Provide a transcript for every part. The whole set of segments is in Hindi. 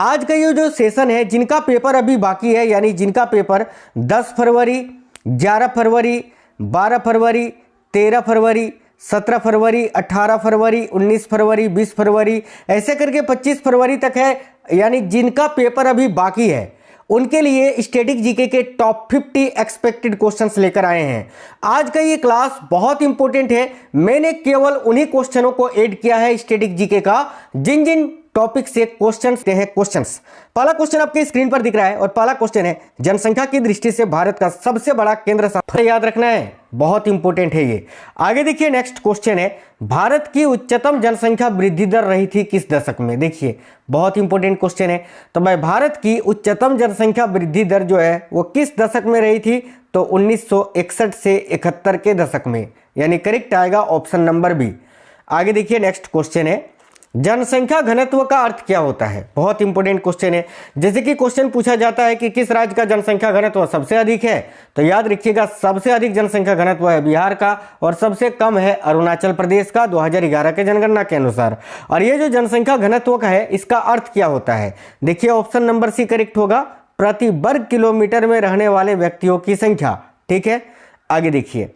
आज का ये जो सेशन है, जिनका पेपर अभी बाकी है, यानी जिनका पेपर 10 फरवरी, 11 फरवरी, 12 फरवरी, 13 फरवरी, 17 फरवरी, 18 फरवरी, 19 फरवरी, 20 फरवरी, ऐसे करके 25 फरवरी तक है, यानी जिनका पेपर अभी बाकी है उनके लिए स्टैटिक जीके के टॉप 50 एक्सपेक्टेड क्वेश्चंस लेकर आए हैं। आज का ये क्लास बहुत इंपॉर्टेंट है। मैंने केवल उन्हीं क्वेश्चनों को ऐड किया है स्टैटिक जीके का जिन जिन टॉपिक से क्वेश्चंस हैं। पहला क्वेश्चन आपके स्क्रीन पर दिख रहा है और पहला क्वेश्चन है, जनसंख्या की दृष्टि से भारत का सबसे बड़ा केंद्र शासित, याद रखना है, बहुत इंपॉर्टेंट है ये। आगे देखिए, नेक्स्ट क्वेश्चन है, भारत की उच्चतम जनसंख्या वृद्धि दर रही थी किस दशक में। देखिए बहुत इंपॉर्टेंट क्वेश्चन है। तो भाई भारत की उच्चतम जनसंख्या वृद्धि दर जो है वो किस दशक में रही थी, तो 1961 से 71 के दशक में, यानी करेक्ट आएगा ऑप्शन नंबर बी। आगे देखिए, नेक्स्ट क्वेश्चन है, जनसंख्या घनत्व का अर्थ क्या होता है। बहुत इंपॉर्टेंट क्वेश्चन है। जैसे कि क्वेश्चन पूछा जाता है कि किस राज्य का जनसंख्या घनत्व सबसे अधिक है, तो याद रखिएगा सबसे अधिक जनसंख्या घनत्व है बिहार का और सबसे कम है अरुणाचल प्रदेश का 2011 के जनगणना के अनुसार। और ये जो जनसंख्या घनत्व का है इसका अर्थ क्या होता है, देखिए ऑप्शन नंबर सी करेक्ट होगा, प्रति वर्ग किलोमीटर में रहने वाले व्यक्तियों की संख्या। ठीक है, आगे देखिए,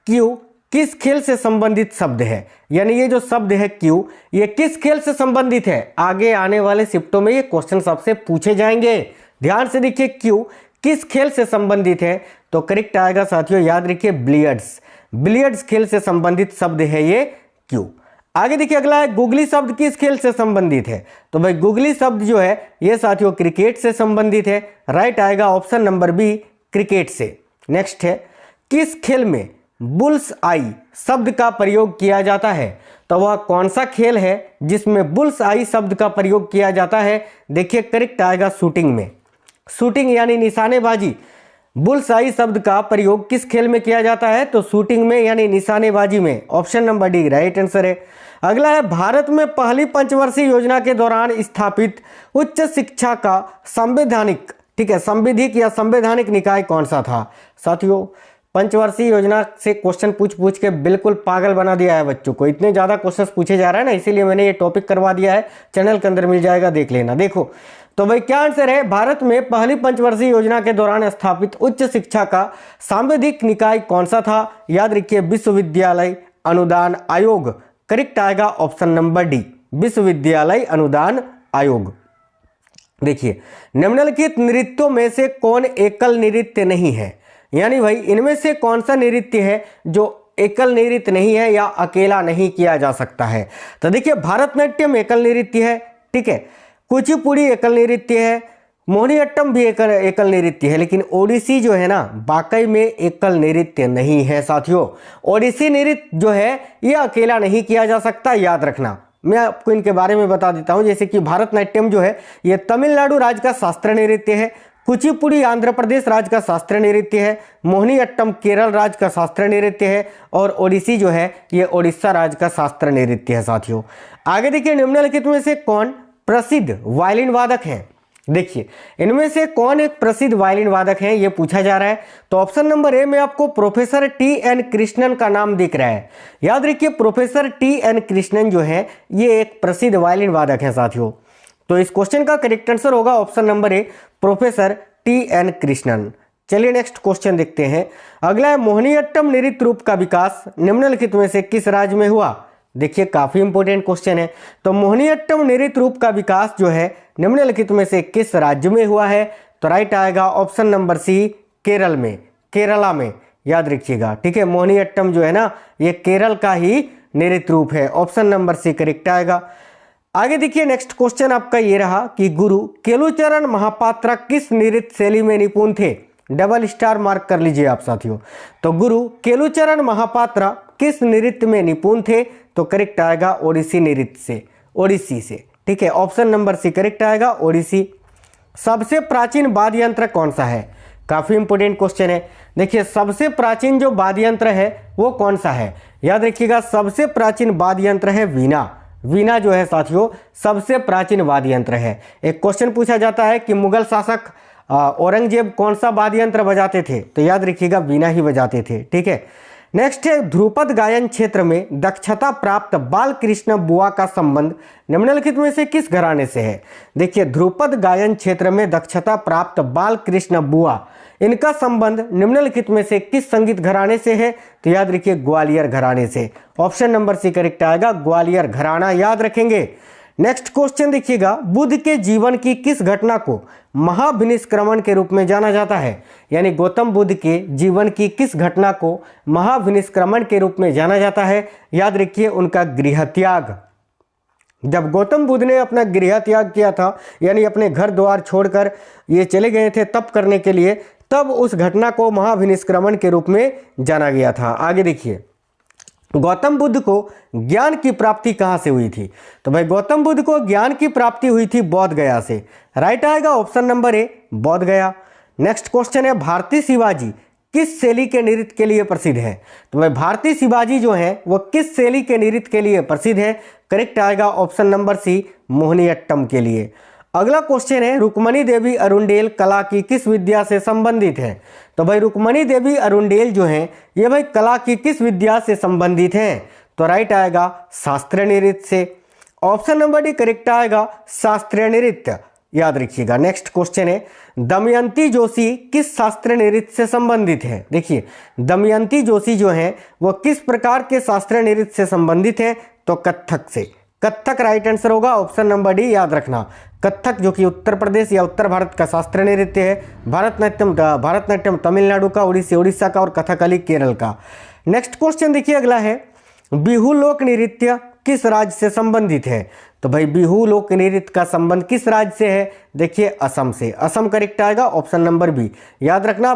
क्यू किस खेल से संबंधित शब्द है, यानी ये जो शब्द है क्यू, ये किस खेल से संबंधित है। आगे आने वाले शिफ्टों में ये क्वेश्चन आपसे पूछे जाएंगे, ध्यान से देखिए, क्यू किस खेल से संबंधित है, तो करेक्ट आएगा साथियों, याद रखिए बिलियर्ड्स। बिलियर्ड्स खेल से संबंधित शब्द है ये क्यू। आगे देखिए, अगला है, गुगली शब्द किस खेल से संबंधित है, तो भाई गुगली शब्द जो है ये साथियों क्रिकेट से संबंधित है। राइट आएगा ऑप्शन नंबर बी, क्रिकेट से। नेक्स्ट है, किस खेल में बुल्स आई शब्द का प्रयोग किया जाता है, तो वह कौन सा खेल है जिसमें बुल्स आई शब्द का प्रयोग किया जाता है। देखिए करेक्ट आएगा शूटिंग में। शूटिंग यानी निशानेबाजी, बुल्स आई शब्द का प्रयोग किस खेल में किया जाता है, तो शूटिंग में यानी निशानेबाजी में। Option number D right answer है। अगला है, भारत में पहली पंचवर्षीय योजना के दौरान स्थापित उच्च शिक्षा का संवैधानिक, ठीक है, संविधिक या संवैधानिक निकाय कौन सा था। साथियों पंचवर्षीय योजना से क्वेश्चन पूछ के बिल्कुल पागल बना दिया है बच्चों को, इतने ज़्यादा क्वेश्चंस पूछे जा रहा है ना, इसीलिए मैंने ये टॉपिक करवा दिया है, चैनल के अंदर मिल जाएगा, देख लेना। देखो तो भाई क्या आंसर है, भारत में पहली पंचवर्षीय योजना के दौरान स्थापित उच्च शिक्षा का सांविधिक निकाय कौन सा था। याद रखिए विश्वविद्यालय अनुदान आयोग। करेक्ट आएगा ऑप्शन नंबर डी, विश्वविद्यालय अनुदान आयोग। देखिए, निम्नलिखित नृत्यों में से कौन एकल नृत्य नहीं है, यानी भाई इनमें से कौन सा नृत्य है जो एकल नृत्य नहीं है या अकेला नहीं किया जा सकता है। तो देखिए, भारतनाट्यम एकल नृत्य है, ठीक है, कुचिपुड़ी एकल नृत्य है, मोहिनीअट्टम भी एकल नृत्य है, लेकिन ओडिसी जो है ना वाकई में एकल नृत्य नहीं है साथियों। ओडिसी नृत्य जो है ये अकेला नहीं किया जा सकता, याद रखना। मैं आपको इनके बारे में बता देता हूं, जैसे कि भारतनाट्यम जो है ये तमिलनाडु राज्य का शास्त्रीय नृत्य है, कुचिपुड़ी आंध्र प्रदेश राज्य का शास्त्रीय नृत्य है, मोहिनीअट्टम केरल राज्य का शास्त्रीय नृत्य है और ओडिसी जो है ये ओडिशा राज्य का शास्त्रीय नृत्य है साथियों। आगे देखिए, निम्नलिखित में से कौन प्रसिद्ध वायलिन वादक है। देखिए इनमें से कौन एक प्रसिद्ध वायलिन वादक है ये पूछा जा रहा है। तो ऑप्शन नंबर ए में आपको प्रोफेसर टी.एन. कृष्णन का नाम दिख रहा है। याद रखिए प्रोफेसर टी.एन. कृष्णन जो है ये एक प्रसिद्ध वायलिन वादक है साथियों। तो इस क्वेश्चन का करेक्ट आंसर होगा option number A, professor TN. Krishnan. चलिए नेक्स्ट क्वेश्चन देखते हैं। अगला है, मोहिनीअट्टम नृत्य रूप का विकास निम्नलिखित में से किस राज्य में हुआ। देखिए काफी इंपॉर्टेंट क्वेश्चन है। तो मोहिनीअट्टम नृत्य रूप का विकास जो है निम्नलिखित में से किस राज्य में हुआ है, तो राइट आएगा ऑप्शन नंबर सी, केरल में, केरला में। याद रखिएगा, ठीक है, मोहिनीअट्टम जो है ना ये केरल का ही नृत्य रूप है। ऑप्शन नंबर सी करेक्ट आएगा। आगे देखिए, नेक्स्ट क्वेश्चन आपका ये रहा कि गुरु केलुचरण महापात्रा किस नृत्य शैली में निपुण थे। डबल स्टार मार्क कर लीजिए आप साथियों। तो गुरु केलुचरण महापात्रा किस नृत्य में निपुण थे, तो करेक्ट आएगा ओडिसी नृत्य से, ओडिसी से, ठीक है, ऑप्शन नंबर सी करेक्ट आएगा ओडिसी। सबसे प्राचीन वाद्य यंत्र कौन सा है, काफी इंपॉर्टेंट क्वेश्चन है। देखिए सबसे प्राचीन जो वाद्य यंत्र है वो कौन सा है, याद रखिएगा सबसे प्राचीन वाद्य यंत्र है वीणा। वीणा जो है साथियों सबसे प्राचीन वाद्य यंत्र है। एक क्वेश्चन पूछा जाता है कि मुगल शासक औरंगजेब कौन सा वाद्य यंत्र बजाते थे, तो याद रखिएगा वीणा ही बजाते थे, ठीक है। नेक्स्ट है ध्रुपद गायन क्षेत्र में दक्षता प्राप्त बालकृष्ण बुआ का संबंध निम्नलिखित में से किस घराने से है। देखिए ध्रुपद गायन क्षेत्र में दक्षता प्राप्त बालकृष्ण बुआ, इनका संबंध निम्नलिखित में से किस संगीत घराने से है। तो याद रखिए ग्वालियर घराने से। ऑप्शन नंबर सी करेक्ट आएगा, ग्वालियर घराना याद रखेंगे। नेक्स्ट क्वेश्चन देखिएगा, बुद्ध के जीवन की किस घटना को महाभिनिष्क्रमण के रूप में जाना जाता है। यानी गौतम बुद्ध के जीवन की किस घटना को महाभिनिष्क्रमण के रूप में जाना जाता है। याद रखिए उनका गृह त्याग। जब गौतम बुद्ध ने अपना गृह त्याग किया था, यानी अपने घर द्वार छोड़कर ये चले गए थे तप करने के लिए, तब उस घटना को महाभिनिष्क्रमण के रूप में जाना गया था। आगे देखिए, गौतम बुद्ध को ज्ञान की प्राप्ति कहां से हुई थी। तो भाई गौतम बुद्ध को ज्ञान की प्राप्ति हुई थी बोध गया से। राइट आएगा ऑप्शन नंबर ए, बोध गया। नेक्स्ट क्वेश्चन है, भारतीय शिवाजी किस शैली के नृत्य के लिए प्रसिद्ध है। तो भाई भारतीय शिवाजी जो है वो किस शैली के नृत्य के लिए प्रसिद्ध है। करेक्ट आएगा ऑप्शन नंबर सी, मोहिनीअट्टम के लिए। अगला क्वेश्चन है, रुक्मणी देवी अरुंडेल कला की किस विद्या से संबंधित है। तो भाई रुक्मणी देवी अरुंडेल जो हैं ये भाई कला की किस विद्या से संबंधित हैं। तो राइट आएगा शास्त्रीय नृत्य से। ऑप्शन नंबर डी करेक्ट आएगा, शास्त्रीय नृत्य याद रखिएगा। नेक्स्ट क्वेश्चन है, दमयंती जोशी किस शास्त्रीय नृत्य से संबंधित है। देखिए दमयंती जोशी जो हैं वो किस प्रकार के शास्त्रीय नृत्य से संबंधित है। तो कथक से। कथक राइट आंसर होगा, ऑप्शन नंबर डी याद रखना। कथक जो कि उत्तर प्रदेश या उत्तर भारत का शास्त्रीय नृत्य है। भारतनाट्यम तमिलनाडु का, उड़ीसा का और कथकली केरल का। नेक्स्ट क्वेश्चन देखिए अगला है, बिहू लोक नृत्य किस राज्य से संबंधित है। तो भाई बिहू लोक नृत्य का संबंध किस राज्य से है। देखिए असम से। असम करेक्ट आएगा, ऑप्शन नंबर बी याद रखना।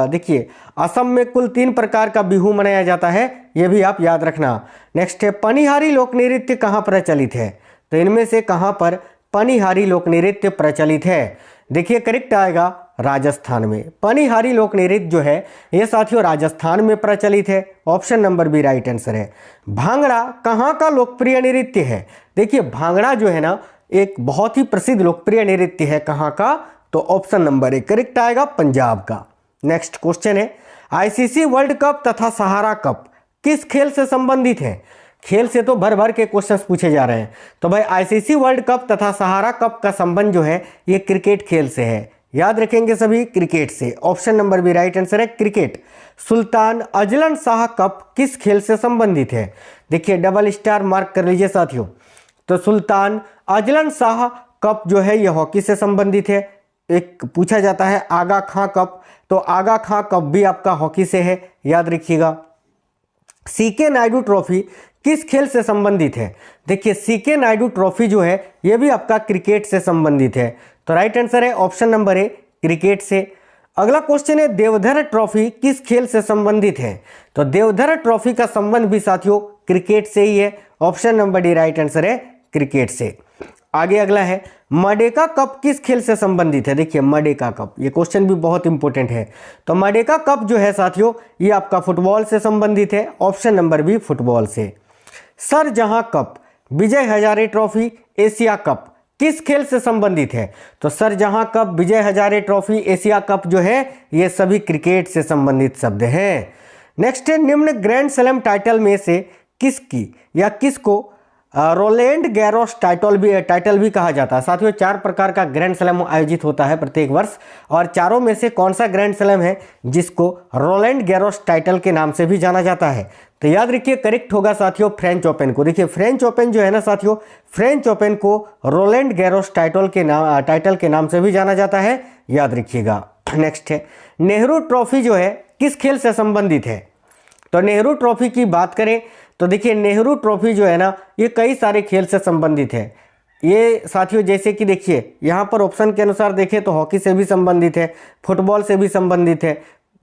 देखिए असम में कुल 3 प्रकार का बिहू मनाया जाता है, यह भी आप याद रखना। नेक्स्ट है, पनिहारी लोक नृत्य कहाँ प्रचलित है। तो इनमें से कहाँ पर पनिहारी लोक नृत्य प्रचलित है। देखिए करेक्ट आएगा राजस्थान में। पनिहारी लोक नृत्य जो है ये साथियों राजस्थान में प्रचलित है। Option number B right answer है। भांगड़ा कहाँ का लोकप्रिय नृत्य है। देखिए भांगड़ा जो है ना एक बहुत ही प्रसिद्ध लोकप्रिय नृत्य है, कहाँ का। तो ऑप्शन नंबर ए करेक्ट आएगा, पंजाब का। नेक्स्ट क्वेश्चन है, आईसीसी वर्ल्ड कप तथा सहारा कप किस खेल से संबंधित है। खेल से तो भर भर के क्वेश्चंस पूछे जा रहे हैं। तो भाई आईसीसी वर्ल्ड कप तथा सहारा कप का संबंध जो है ये क्रिकेट खेल से है, याद रखेंगे सभी, क्रिकेट से। Option number B right answer है, cricket. Sultan Azlan Shah cup किस खेल से संबंधित है। देखिए डबल स्टार मार्क कर लीजिए साथियों। तो सुल्तान अजलन शाह कप जो है ये हॉकी से संबंधित है। एक पूछा जाता है आगा खां कप, तो आगा खां कप भी आपका हॉकी से है, याद रखिएगा। सीके नायडू ट्रॉफी किस खेल से संबंधित है। देखिए सीके नायडू ट्रॉफी जो है यह भी आपका क्रिकेट से संबंधित है। तो राइट आंसर है ऑप्शन नंबर ए, क्रिकेट से। अगला क्वेश्चन है, देवधर ट्रॉफी किस खेल से संबंधित है। तो देवधर ट्रॉफी का संबंध भी साथियों क्रिकेट से ही है। Option number D right answer है, क्रिकेट से। आगे अगला है, मडेका कप किस खेल से संबंधित है। देखिए मडेका कप, ये क्वेश्चन भी बहुत इंपॉर्टेंट है। तो मडेका कप जो है साथियों ये आपका फुटबॉल से संबंधित है। ऑप्शन नंबर बी फुटबॉल से। शारजहां cup, Vijay Hazare trophy, Asia cup किस खेल से संबंधित है। तो शारजहां cup, Vijay Hazare trophy, Asia cup जो है ये सभी क्रिकेट से संबंधित शब्द हैं। नेक्स्ट है, निम्न ग्रैंड स्लैम टाइटल में से किसकी या किसको रोलैंड गैरोस टाइटल भी कहा जाता है। साथियों 4 प्रकार का ग्रैंड स्लैम आयोजित होता है प्रत्येक वर्ष, और चारों में से कौन सा ग्रैंड स्लैम है जिसको रोलैंड गैरोस टाइटल के नाम से भी जाना जाता है। तो याद रखिए करेक्ट होगा साथियों फ्रेंच ओपन को। देखिए फ्रेंच ओपन जो है ना साथियों, फ्रेंच ओपन को रोलैंड गैरोस टाइटल के नाम से भी जाना जाता है, याद रखिएगा। नेक्स्ट है, नेहरू ट्रॉफी जो है किस खेल से संबंधित है। तो नेहरू ट्रॉफी की बात करें तो देखिए नेहरू ट्रॉफी जो है ना ये कई सारे खेल से संबंधित है। ये साथियों जैसे कि देखिए यहाँ पर ऑप्शन के अनुसार देखें तो हॉकी से भी संबंधित है, फुटबॉल से भी संबंधित है,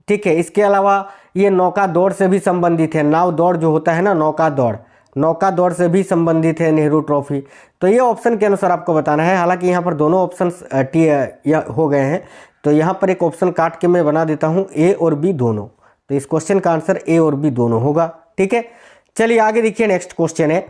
ठीक है। इसके अलावा ये नौका दौड़ से भी संबंधित है। नाव दौड़ जो होता है ना, नौका दौड़ से भी संबंधित है नेहरू ट्रॉफी। तो ये ऑप्शन के अनुसार आपको बताना है। हालांकि यहाँ पर दोनों ऑप्शन हो गए हैं, तो यहाँ पर एक ऑप्शन काट के मैं बना देता हूँ, ए और बी दोनों। तो इस क्वेश्चन का आंसर ए और बी दोनों होगा, ठीक है। चलिए आगे देखिए, नेक्स्ट क्वेश्चन है,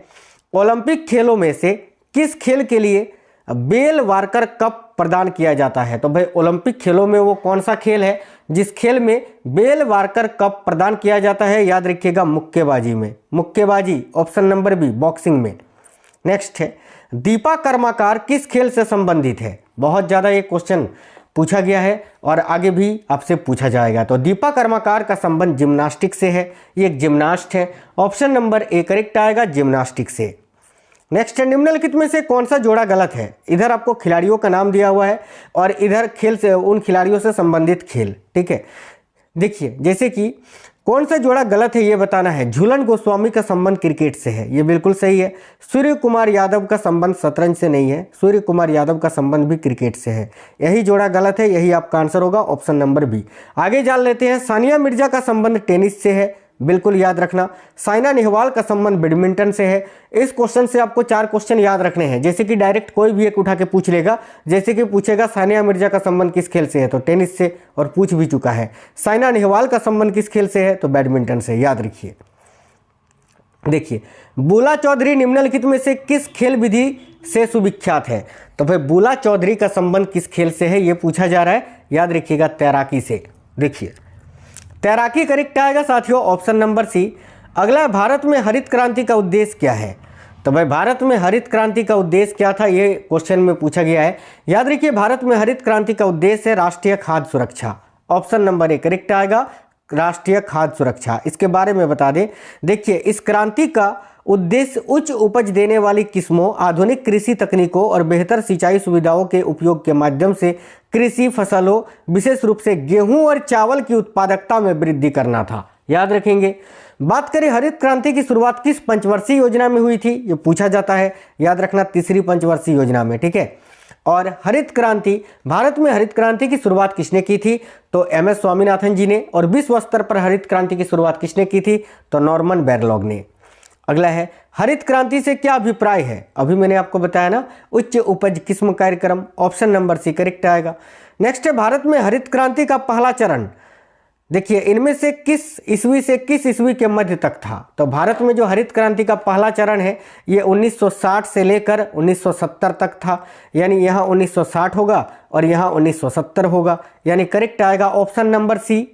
ओलंपिक खेलों में से किस खेल के लिए बेल वार्कर कप प्रदान किया जाता है? तो भाई ओलंपिक खेलों में वो कौन सा खेल है जिस खेल में बेल वार्कर कप प्रदान किया जाता है? याद रखिएगा मुक्केबाजी में। मुक्केबाजी, ऑप्शन नंबर बी, बॉक्सिंग में। नेक्स्ट है, दीपा कर्माकार किस खेल से संबंधित है? बहुत ज़्यादा ये क्वेश्चन पूछा गया है और आगे भी आपसे पूछा जाएगा। तो दीपा कर्माकार का संबंध जिम्नास्टिक से है, ये एक जिम्नास्ट है। ऑप्शन नंबर ए करेक्ट आएगा, जिम्नास्टिक से। नेक्स्ट है, निम्नलिखित में से कौन सा जोड़ा गलत है? इधर आपको खिलाड़ियों का नाम दिया हुआ है और इधर खेल से, उन खिलाड़ियों से संबंधित खेल, ठीक है। देखिए, जैसे कि कौन सा जोड़ा गलत है ये बताना है। झूलन गोस्वामी का संबंध क्रिकेट से है, ये बिल्कुल सही है। सूर्य कुमार यादव का संबंध शतरंज से नहीं है, सूर्य कुमार यादव का संबंध भी क्रिकेट से है। यही जोड़ा गलत है, यही आपका आंसर होगा, ऑप्शन नंबर बी। आगे जान लेते हैं, सानिया मिर्जा का संबंध टेनिस से है, बिल्कुल याद रखना। साइना नेहवाल का संबंध बैडमिंटन से है। इस क्वेश्चन से आपको 4 क्वेश्चन याद रखने हैं, जैसे कि डायरेक्ट कोई भी एक उठा के पूछ लेगा। जैसे कि पूछेगा सानिया मिर्जा का संबंध किस खेल से है, तो टेनिस से, और पूछ भी चुका है। साइना नेहवाल का संबंध किस खेल से है, तो बैडमिंटन से, याद रखिए। देखिए, बुला चौधरी निम्नलिखित में से किस खेल विधि से सुविख्यात है? तो भाई बुला चौधरी का संबंध किस खेल से है ये पूछा जा रहा है, याद रखिएगा तैराकी से। देखिए, तैराकी करेक्ट आएगा साथियों, ऑप्शन नंबर सी। अगला, भारत में हरित क्रांति का उद्देश्य क्या है? तो भाई भारत में हरित क्रांति का उद्देश्य क्या था, ये क्वेश्चन में पूछा गया है। याद रखिए, भारत में हरित क्रांति का उद्देश्य है राष्ट्रीय खाद्य सुरक्षा। ऑप्शन नंबर ए करेक्ट आएगा, राष्ट्रीय खाद्य सुरक्षा। इसके बारे में बता दें, देखिए इस क्रांति का उद्देश्य उच्च उपज देने वाली किस्मों, आधुनिक कृषि तकनीकों और बेहतर सिंचाई सुविधाओं के उपयोग के माध्यम से कृषि फसलों, विशेष रूप से गेहूं और चावल की उत्पादकता में वृद्धि करना था। याद रखेंगे। बात करें हरित क्रांति की शुरुआत किस पंचवर्षीय योजना में हुई थी, ये पूछा जाता है, याद रखना तीसरी पंचवर्षीय योजना में, ठीक है। और हरित क्रांति, भारत में हरित क्रांति की शुरुआत किसने की थी, तो एम.एस. स्वामीनाथन जी ने। और विश्व स्तर पर हरित क्रांति की शुरुआत किसने की थी, तो नॉर्मन बोरलॉग ने। अगला है, हरित क्रांति से क्या अभिप्राय है? अभी मैंने आपको बताया ना, उच्च उपज किस्म कार्यक्रम। ऑप्शन नंबर सी करेक्ट आएगा। नेक्स्ट है, भारत में हरित क्रांति का पहला चरण, देखिए इनमें से किस ईस्वी से किस ईस्वी के मध्य तक था? तो भारत में जो हरित क्रांति का पहला चरण है ये 1960 से लेकर 1970 तक था, यानी यहाँ 1960 होगा और यहाँ 1970 होगा, यानी करेक्ट आएगा ऑप्शन नंबर सी।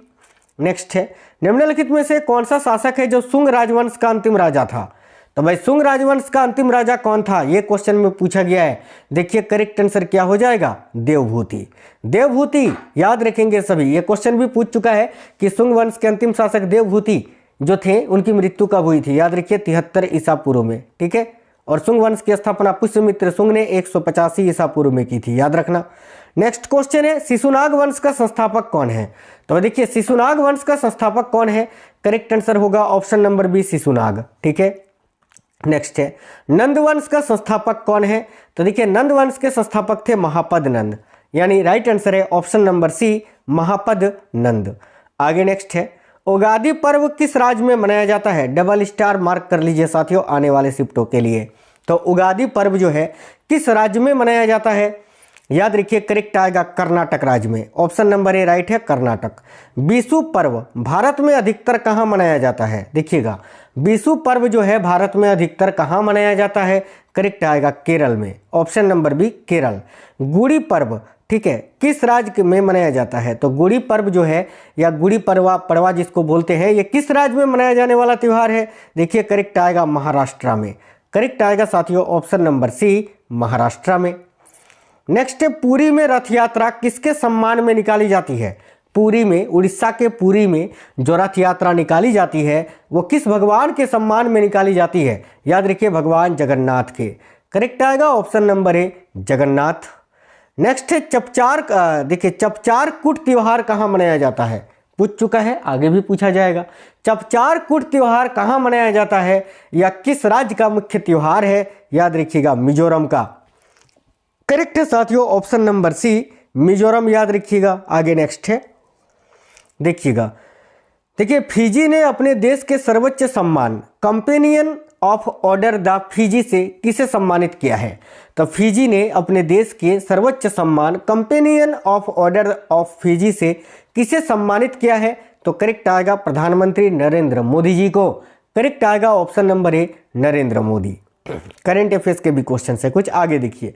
नेक्स्ट है, निम्नलिखित में से कौन सा शासक है जो सुंग राजवंश का अंतिम राजा था? तो भाई सुंग राजवंश का अंतिम राजा कौन था, ये क्वेश्चन में पूछा गया है। देखिए करेक्ट आंसर क्या हो जाएगा, देवभूति। देवभूति याद रखेंगे सभी, ये क्वेश्चन भी पूछ चुका है कि सुंग वंश के अंतिम शासक देवभूति जो थे उनकी मृत्यु कब हुई थी? याद रखिए 73 ईसा पूर्व में, ठीक है। और सुंग वंश की स्थापना पुष्यमित्र सुंग ने 185 ईसा पूर्व में की थी, याद रखना। नेक्स्ट क्वेश्चन है, शिशुनाग वंश का संस्थापक कौन है? तो देखिए शिशुनाग वंश का संस्थापक कौन है, करेक्ट आंसर होगा ऑप्शन नंबर बी शिशुनाग, ठीक है। नेक्स्ट है, नंद वंश का संस्थापक कौन है? तो देखिए नंद वंश के संस्थापक थे महापद नंद, यानी राइट आंसर है ऑप्शन नंबर सी महापद नंद। आगे नेक्स्ट है, उगादि पर्व किस राज्य में मनाया जाता है? डबल स्टार मार्क कर लीजिए साथियों आने वाले शिफ्टों के लिए। तो उगादि पर्व जो है किस राज्य में मनाया जाता है? याद रखिए करेक्ट आएगा कर्नाटक राज्य में, ऑप्शन नंबर ए राइट है कर्नाटक। बीसू पर्व भारत में अधिकतर कहाँ मनाया जाता है? देखिएगा बीसू पर्व जो है भारत में अधिकतर कहाँ मनाया जाता है? करेक्ट आएगा केरल में, option number B Kerala. Gudi Parva, ठीक है, किस राज्य में मनाया जाता है? तो गुड़ी पर्व जो है या गुड़ी पड़वा जिसको बोलते हैं, ये किस राज्य में मनाया जाने वाला त्यौहार है? देखिए करेक्ट आएगा महाराष्ट्र में, करेक्ट आएगा साथियों ऑप्शन नंबर सी महाराष्ट्र में। नेक्स्ट है, पुरी में रथ यात्रा किसके सम्मान में निकाली जाती है? पुरी में, उड़ीसा के पुरी में जो रथ यात्रा निकाली जाती है वो किस भगवान के सम्मान में निकाली जाती है? याद रखिए भगवान जगन्नाथ के, करेक्ट आएगा option number A Jagannath. Next है चपचार, देखिए चपचार कुट त्योहार कहाँ मनाया जाता है? पूछ चुका है, आगे भी पूछा जाएगा। चपचार कुट त्योहार कहाँ मनाया जाता है या किस राज्य का मुख्य त्योहार है? याद रखिएगा मिजोरम का, करेक्ट है साथियों ऑप्शन नंबर सी मिजोरम, याद रखिएगा। आगे नेक्स्ट है, देखिएगा, देखिए फिजी ने अपने देश के सर्वोच्च सम्मान companion of order the Fiji से किसे सम्मानित किया है? तो फिजी ने अपने देश के सर्वोच्च सम्मान companion of order of Fiji से किसे सम्मानित किया है? तो करेक्ट आएगा प्रधानमंत्री नरेंद्र मोदी जी को, करेक्ट आएगा option number A Narendra Modi. Current affairs के भी क्वेश्चन है कुछ, आगे देखिए।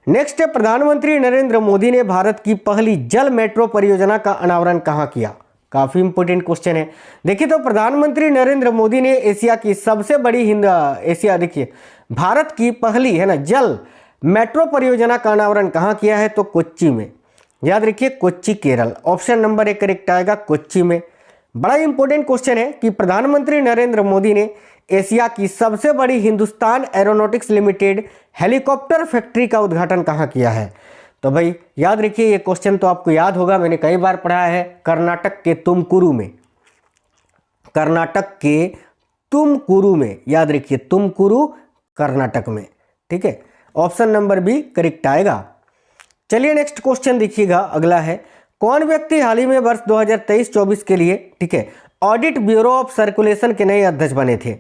नेक्स्ट है, प्रधानमंत्री नरेंद्र मोदी ने भारत की पहली जल मेट्रो परियोजना का अनावरण कहाँ किया? काफी इंपोर्टेंट क्वेश्चन है। देखिए तो प्रधानमंत्री नरेंद्र मोदी ने एशिया की सबसे बड़ी भारत की पहली है ना जल मेट्रो परियोजना का अनावरण कहाँ किया है? तो कोच्चि में। याद रखिए, Kochi Kerala. Option number 1 correct आएगा, कोच्चि में। बड़ा इंपॉर्टेंट क्वेश्चन है कि प्रधानमंत्री नरेंद्र मोदी ने एशिया की सबसे बड़ी Hindustan aeronautics limited helicopter factory का उद्घाटन कहाँ किया है? तो भाई याद रखिए, ये क्वेश्चन तो आपको याद होगा, मैंने कई बार पढ़ा है। कर्नाटक के तुमकुरु में। कर्नाटक के तुमकुरु में, याद रखिए, तुमकुरु कर्नाटक में। ठीक है, ऑप्शन नंबर बी करेक्ट आएगा। चलिए नेक्स्ट क्वेश्चन देखिएगा, अगला है, कौन व्यक्ति हाल ही में वर्ष 2023-24 के लिए, ठीक है, ऑडिट ब्यूरो ऑफ सर्कुलेशन के नए अध्यक्ष बने थे?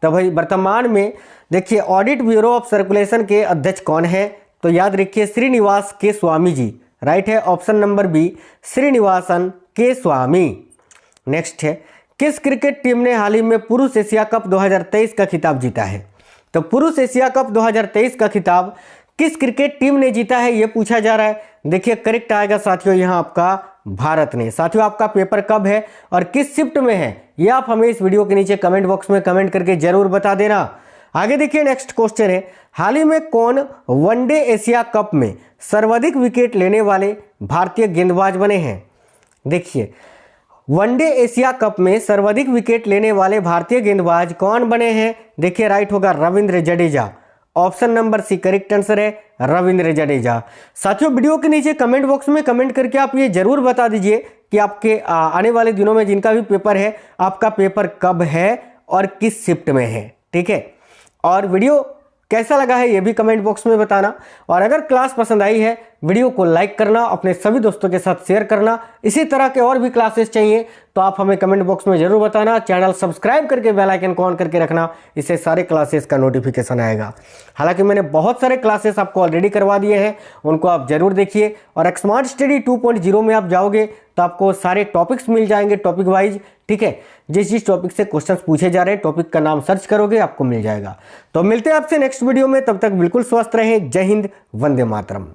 तो भाई वर्तमान में देखिए ऑडिट ब्यूरो ऑफ सर्कुलेशन के अध्यक्ष कौन है? तो याद रखिए, श्रीनिवास के स्वामी जी। राइट है, ऑप्शन नंबर बी श्रीनिवासन के स्वामी। नेक्स्ट है, किस क्रिकेट टीम ने हाल ही में पुरुष एशिया कप 2023 का खिताब जीता है? तो पुरुष एशिया कप 2023 का खिताब किस क्रिकेट टीम ने जीता है, यह पूछा जा रहा है। देखिए करेक्ट आएगा साथियों यहाँ आपका भारत ने। साथियों आपका पेपर कब है और किस शिफ्ट में है, यह आप हमें इस वीडियो के नीचे कमेंट बॉक्स में कमेंट करके जरूर बता देना। आगे देखिए नेक्स्ट क्वेश्चन है, हाल ही में कौन वनडे एशिया कप में सर्वाधिक विकेट लेने वाले भारतीय गेंदबाज बने हैं? देखिए वनडे एशिया कप में सर्वाधिक विकेट लेने वाले भारतीय गेंदबाज कौन बने हैं? देखिए राइट होगा Ravindra Jadeja. Option number C correct answer है, रविंद्र जडेजा। साथियों वीडियो के नीचे कमेंट बॉक्स में कमेंट करके आप ये जरूर बता दीजिए कि आपके आने वाले दिनों में जिनका भी पेपर है, आपका पेपर कब है और किस शिफ्ट में है। ठीक है, और वीडियो कैसा लगा है ये भी कमेंट बॉक्स में बताना। और अगर क्लास पसंद आई है, वीडियो को लाइक करना, अपने सभी दोस्तों के साथ शेयर करना। इसी तरह के और भी क्लासेस चाहिए तो आप हमें कमेंट बॉक्स में जरूर बताना। चैनल सब्सक्राइब करके बेल आइकन को ऑन करके रखना, इससे सारे क्लासेस का नोटिफिकेशन आएगा। हालांकि मैंने बहुत सारे क्लासेस आपको ऑलरेडी करवा दिए हैं, उनको आप जरूर देखिए। और स्मार्ट स्टडी 2.0 में आप जाओगे तो आपको सारे टॉपिक्स मिल जाएंगे, टॉपिक वाइज। ठीक है, जिस टॉपिक से क्वेश्चंस पूछे जा रहे हैं, टॉपिक का नाम सर्च करोगे आपको मिल जाएगा। तो मिलते हैं आपसे नेक्स्ट वीडियो में, तब तक बिल्कुल स्वस्थ रहें। जय हिंद, वंदे मातरम।